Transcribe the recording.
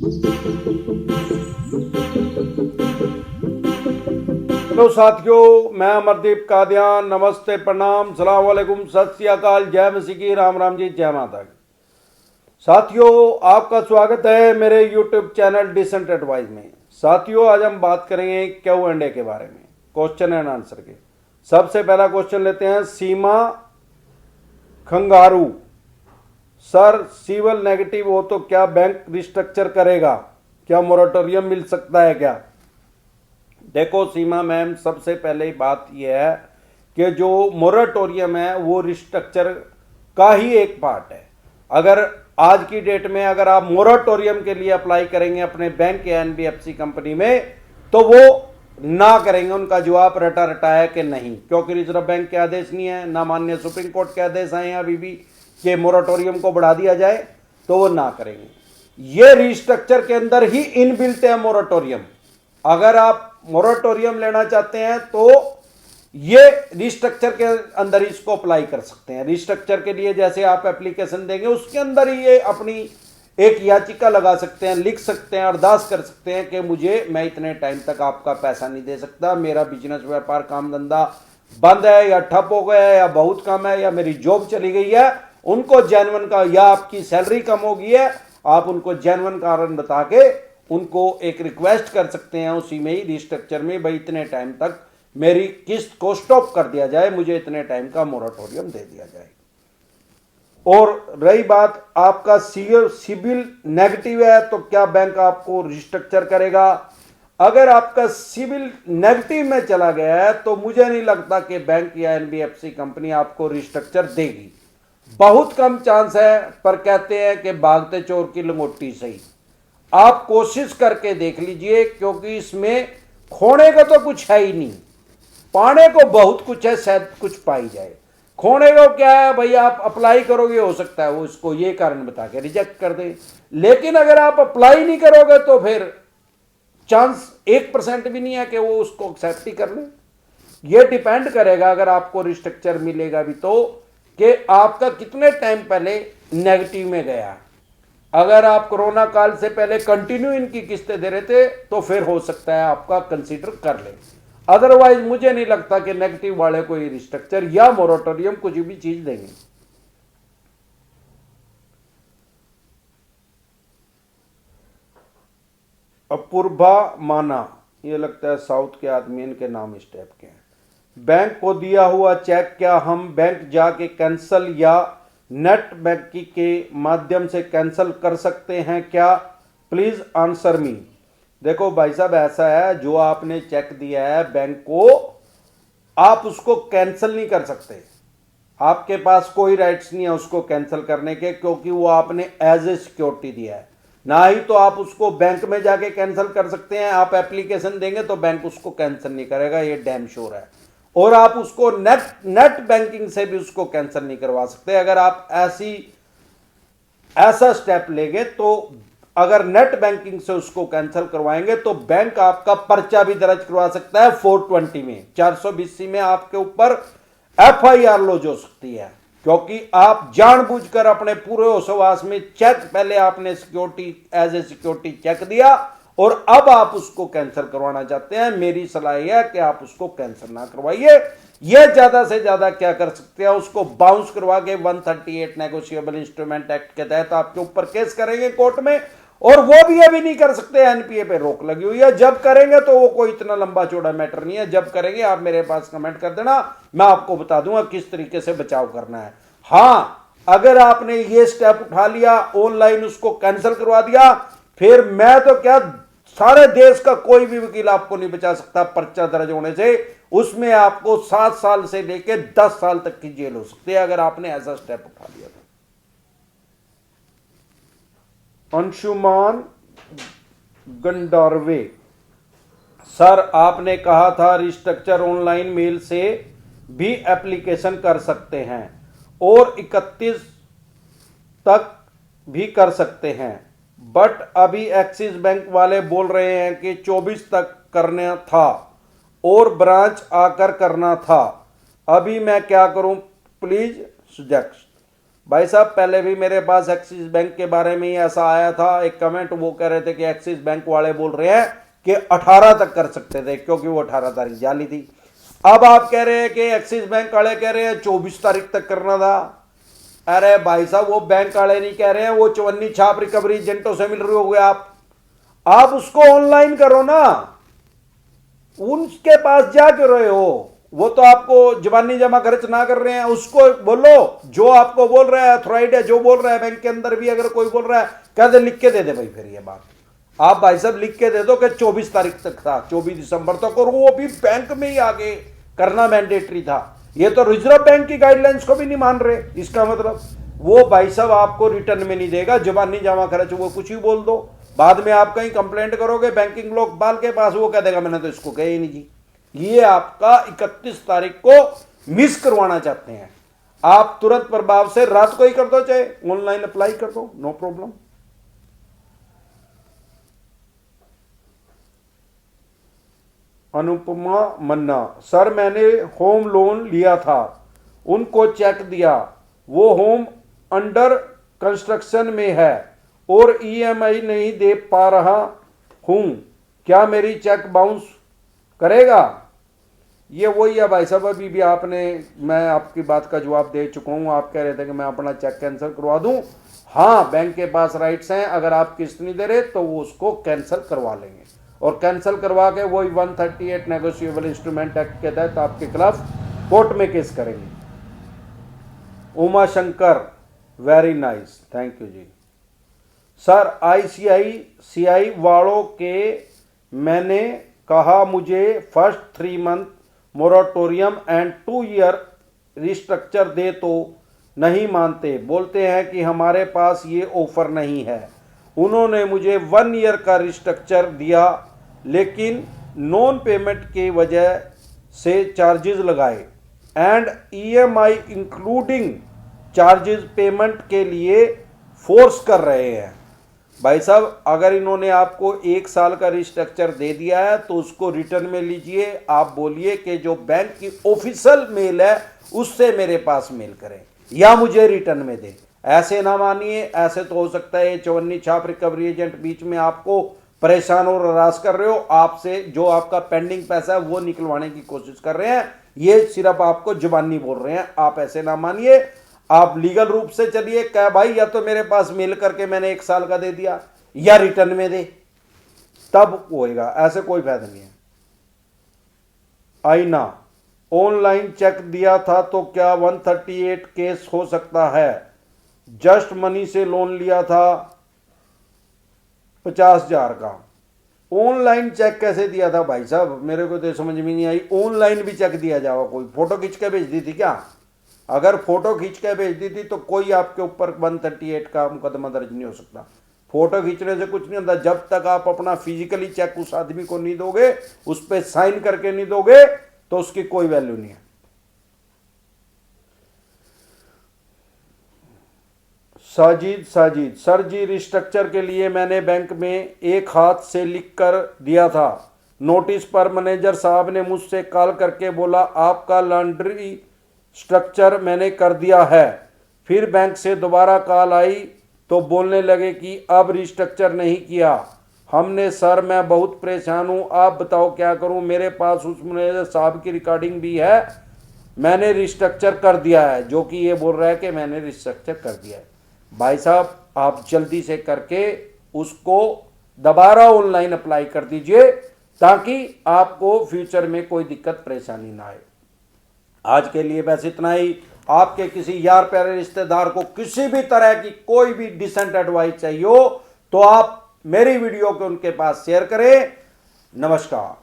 Hello साथियों, मैं अमरदीप कादियान। नमस्ते, प्रणाम, सलाम वालेकुम, सत श्री अकाल, जय मसीह की, राम राम जी, जय माता की। साथियों, आपका स्वागत है मेरे यूट्यूब चैनल डिसेंट एडवाइस में। साथियों, आज हम बात करेंगे Q&A के बारे में, क्वेश्चन एंड आंसर के। सबसे पहला क्वेश्चन लेते हैं सीमा खंगारू। सर, सिविल नेगेटिव हो तो क्या बैंक रिस्ट्रक्चर करेगा? क्या मोरेटोरियम मिल सकता है क्या? देखो सीमा मैम, सबसे पहले बात यह है कि जो मोरेटोरियम है वो रिस्ट्रक्चर का ही एक पार्ट है। अगर आज की डेट में अगर आप मोरेटोरियम के लिए अप्लाई करेंगे अपने बैंक या एनबीएफसी कंपनी में, तो वो ना करेंगे। उनका जवाब रटा रटा है कि नहीं, क्योंकि रिजर्व बैंक के आदेश नहीं है, ना माननीय सुप्रीम कोर्ट के आदेश आए हैं अभी भी कि मोरेटोरियम को बढ़ा दिया जाए, तो वो ना करेंगे। ये रिस्ट्रक्चर के अंदर ही इनबिल्ट है मोरेटोरियम। अगर आप मोरेटोरियम लेना चाहते हैं तो ये रिस्ट्रक्चर के अंदर इसको अप्लाई कर सकते हैं। रिस्ट्रक्चर के लिए जैसे आप एप्लीकेशन देंगे उसके अंदर ही ये अपनी एक याचिका लगा सकते हैं, लिख सकते हैं, अरदास कर सकते हैं कि मैं इतने टाइम तक आपका पैसा नहीं दे सकता, मेरा बिजनेस व्यापार काम धंधा बंद है या ठप हो गया है या बहुत कम है या मेरी जॉब चली गई है। उनको जेन्युइन का, या आपकी सैलरी कम हो गई है, आप उनको जेन्युइन कारण बता के उनको एक रिक्वेस्ट कर सकते हैं उसी में ही रिस्ट्रक्चर में, भाई इतने टाइम तक मेरी किस्त को स्टॉप कर दिया जाए, मुझे इतने टाइम का मोरेटोरियम दे दिया जाए। और रही बात आपका सिबिल नेगेटिव है तो क्या बैंक आपको रिस्ट्रक्चर करेगा? अगर आपका सिबिल नेगेटिव में चला गया है तो मुझे नहीं लगता कि बैंक या एनबीएफसी कंपनी आपको रिस्ट्रक्चर देगी। बहुत कम चांस है, पर कहते हैं कि भागते चोर की लंगोटी सही। आप कोशिश करके देख लीजिए, क्योंकि इसमें खोने को तो कुछ है ही नहीं, पाने को बहुत कुछ है, शायद कुछ पाई जाए। खोने को क्या है भाई, आप अप्लाई करोगे, हो सकता है वो इसको ये कारण बता के रिजेक्ट कर दे। लेकिन अगर आप अप्लाई नहीं करोगे तो फिर चांस 1% भी नहीं है कि वो उसको एक्सेप्ट ही कर ले। ये डिपेंड करेगा अगर आपको रिस्ट्रक्चर मिलेगा भी तो, कि आपका कितने टाइम पहले नेगेटिव में गया। अगर आप कोरोना काल से पहले कंटिन्यू इनकी किस्तें दे रहे थे तो फिर हो सकता है आपका कंसीडर कर ले। अदरवाइज मुझे नहीं लगता कि नेगेटिव वाले कोई रिस्ट्रक्चर या मोरेटोरियम कुछ भी चीज देंगे। अपूर्वा माना, ये लगता है साउथ के आदमी, इनके नाम इस टाइप के हैं। बैंक को दिया हुआ चेक क्या हम बैंक जाके कैंसल या नेट बैंकिंग के माध्यम से कैंसल कर सकते हैं क्या? Please answer me. देखो भाई साहब, ऐसा है, जो आपने चेक दिया है बैंक को, आप उसको कैंसिल नहीं कर सकते। आपके पास कोई राइट्स नहीं है उसको कैंसिल करने के, क्योंकि वो आपने एज ए सिक्योरिटी दिया है। ना ही तो आप उसको बैंक में जाके कैंसिल कर सकते हैं। आप एप्लीकेशन देंगे तो बैंक उसको कैंसिल नहीं करेगा, ये डैम श्योर है। और आप उसको नेट बैंकिंग से भी उसको कैंसिल नहीं करवा सकते। अगर आप ऐसा स्टेप लेंगे तो अगर नेट बैंकिंग से उसको कैंसिल करवाएंगे तो बैंक आपका पर्चा भी दर्ज करवा सकता है 420 में, 420 में आपके ऊपर एफआईआर लॉन्च हो सकती है, क्योंकि आप जानबूझकर अपने पूरे होशवास में चेक, पहले आपने security as a security check दिया और अब आप उसको कैंसिल करवाना चाहते हैं। मेरी सलाह यह है कि आप उसको कैंसिल ना करवाइए। यह ज्यादा से ज्यादा क्या कर सकते हैं, उसको बाउंस करवा के 138 नेगोशिएबल इंस्ट्रूमेंट एक्ट के तहत आपके ऊपर केस करेंगे कोर्ट में। और वो भी अभी नहीं कर सकते, एनपीए पे रोक लगी हुई है। जब करेंगे तो वो कोई इतना लंबा चौड़ा मैटर नहीं है। जब करेंगे आप मेरे पास कमेंट कर देना, मैं आपको बता दूंगा किस तरीके से बचाव करना है। हाँ, अगर आपने ये स्टेप उठा लिया, ऑनलाइन उसको कैंसिल करवा दिया, फिर मैं तो क्या, सारे देश का कोई भी वकील आपको नहीं बचा सकता पर्चा दर्ज होने से। उसमें आपको 7 साल से लेकर 10 साल तक की जेल हो सकती है अगर आपने ऐसा स्टेप उठा लिया था। अंशुमान गंडारवे, सर आपने कहा था रिस्ट्रक्चर ऑनलाइन मेल से भी एप्लीकेशन कर सकते हैं और 31 तक भी कर सकते हैं, बट अभी एक्सिस बैंक वाले बोल रहे हैं कि 24 तक करना था और ब्रांच आकर करना था। अभी मैं क्या करूं, प्लीज सजेस्ट। भाई साहब पहले भी मेरे पास एक्सिस बैंक के बारे में ही ऐसा आया था एक कमेंट, वो कह रहे थे कि एक्सिस बैंक वाले बोल रहे हैं कि 18 तक कर सकते थे क्योंकि वो 18 तारीख जाली थी। अब आप कह रहे हैं कि एक्सिस बैंक वाले कह रहे हैं 24 तारीख तक करना था। अरे भाई साहब वो बैंक वाले नहीं कह रहे हैं, वो चवन्नी छाप रिकवरी एजेंटों से मिल रहे हो गए आप उसको ऑनलाइन करो ना, उनके पास जा क्यों रहे हो? वो तो आपको जबानी जमा खर्च ना कर रहे हैं, उसको बोलो जो आपको बोल रहा है अथॉराइटी है, जो बोल रहा है बैंक के अंदर भी अगर कोई बोल रहा है कह दे लिख के दे दे भाई। फिर ये बात आप भाई साहब लिख के दे दो कि 24 तारीख तक था, 24 दिसंबर तक, और वो भी बैंक में ही आगे करना मैंडेटरी था। ये तो रिजर्व बैंक की गाइडलाइंस को भी नहीं मान रहे। इसका मतलब वो भाई साहब आपको रिटर्न में नहीं देगा, जबानी जमा खर्च वो कुछ ही बोल दो, बाद में आप कहीं कंप्लेंट करोगे बैंकिंग लोकपाल के पास, वो कह देगा मैंने तो इसको कही नहीं जी। ये आपका 31 तारीख को मिस करवाना चाहते हैं। आप तुरंत प्रभाव से रात को ही कर दो, चाहे ऑनलाइन अप्लाई कर दो, नो प्रॉब्लम। अनुपमा मन्ना, सर मैंने होम लोन लिया था, उनको चेक दिया, वो होम अंडर कंस्ट्रक्शन में है और ईएमआई नहीं दे पा रहा हूं, क्या मेरी चेक बाउंस करेगा? ये वही है भाई साहब, अभी भी मैं आपकी बात का जवाब दे चुका हूं। आप कह रहे थे कि मैं अपना चेक कैंसिल करवा दूं। हाँ, बैंक के पास राइट्स हैं, अगर आप किस्त नहीं दे रहे तो वो उसको कैंसिल करवा लेंगे, और कैंसिल करवा के वही 138 नेगोशिएबल इंस्ट्रूमेंट एक्ट के तहत आपके खिलाफ कोर्ट में केस करेंगे। Uma Shankar, very nice, thank you ji. Sir ICICI वालों के मैंने कहा मुझे first 3 month moratorium and 2 year restructure दे तो नहीं मानते, बोलते हैं कि हमारे पास ये ऑफर नहीं है। उन्होंने मुझे 1 ईयर का रिस्ट्रक्चर दिया, लेकिन नॉन पेमेंट की वजह से चार्जेस लगाए and EMI including charges payment के लिए फोर्स कर रहे हैं। भाई साहब अगर इन्होंने आपको 1 साल का रिस्ट्रक्चर दे दिया है तो उसको रिटर्न में लीजिए, आप बोलिए कि जो बैंक की ऑफिशियल मेल है उससे मेरे पास मेल करें या मुझे रिटर्न में दें। ऐसे ना मानिए, ऐसे तो हो सकता है चवन्नी छाप रिकवरी एजेंट बीच में आपको परेशान और हरास कर रहे हो, आपसे जो आपका पेंडिंग पैसा है वो निकलवाने की कोशिश कर रहे हैं, ये सिर्फ आपको जुबानी बोल रहे हैं। आप ऐसे ना मानिए, आप लीगल रूप से चलिए, क्या भाई या तो मेरे पास मेल करके मैंने 1 साल का दे दिया या रिटर्न में दे, तब होएगा, ऐसे कोई फायदा नहीं है। आईना, ऑनलाइन चेक दिया था तो क्या 138 केस हो सकता है? जस्ट मनी से लोन लिया था 50,000 का, ऑनलाइन चेक कैसे दिया था भाई साहब? मेरे को तो समझ में नहीं आई, ऑनलाइन भी चेक दिया जाओ, कोई फोटो खींच के भेज दी थी क्या? अगर फोटो खींच के भेज दी थी तो कोई आपके ऊपर 138 का मुकदमा दर्ज नहीं हो सकता। फोटो खींचने से कुछ नहीं होता, जब तक आप अपना फिजिकली चेक उस आदमी को नहीं दोगे, उस पर साइन करके नहीं दोगे, तो उसकी कोई वैल्यू नहीं है। साजिद, सर जी रिस्ट्रक्चर के लिए मैंने बैंक में एक हाथ से लिख कर दिया था, नोटिस पर मैनेजर साहब ने मुझसे कॉल करके बोला आपका लॉन्ड्री स्ट्रक्चर मैंने कर दिया है। फिर बैंक से दोबारा कॉल आई तो बोलने लगे कि अब रिस्ट्रक्चर नहीं किया हमने। सर मैं बहुत परेशान हूँ, आप बताओ क्या करूँ? मेरे पास उस मैनेजर साहब की रिकॉर्डिंग भी है, मैंने रिस्ट्रक्चर कर दिया है, जो कि ये बोल रहा है कि मैंने रिस्ट्रक्चर कर दिया है। भाई साहब आप जल्दी से करके उसको दोबारा ऑनलाइन अप्लाई कर दीजिए, ताकि आपको फ्यूचर में कोई दिक्कत परेशानी ना आए। आज के लिए बस इतना ही। आपके किसी यार प्यारे रिश्तेदार को किसी भी तरह की कोई भी डिसेंट एडवाइस चाहिए हो तो आप मेरी वीडियो को उनके पास शेयर करें। नमस्कार।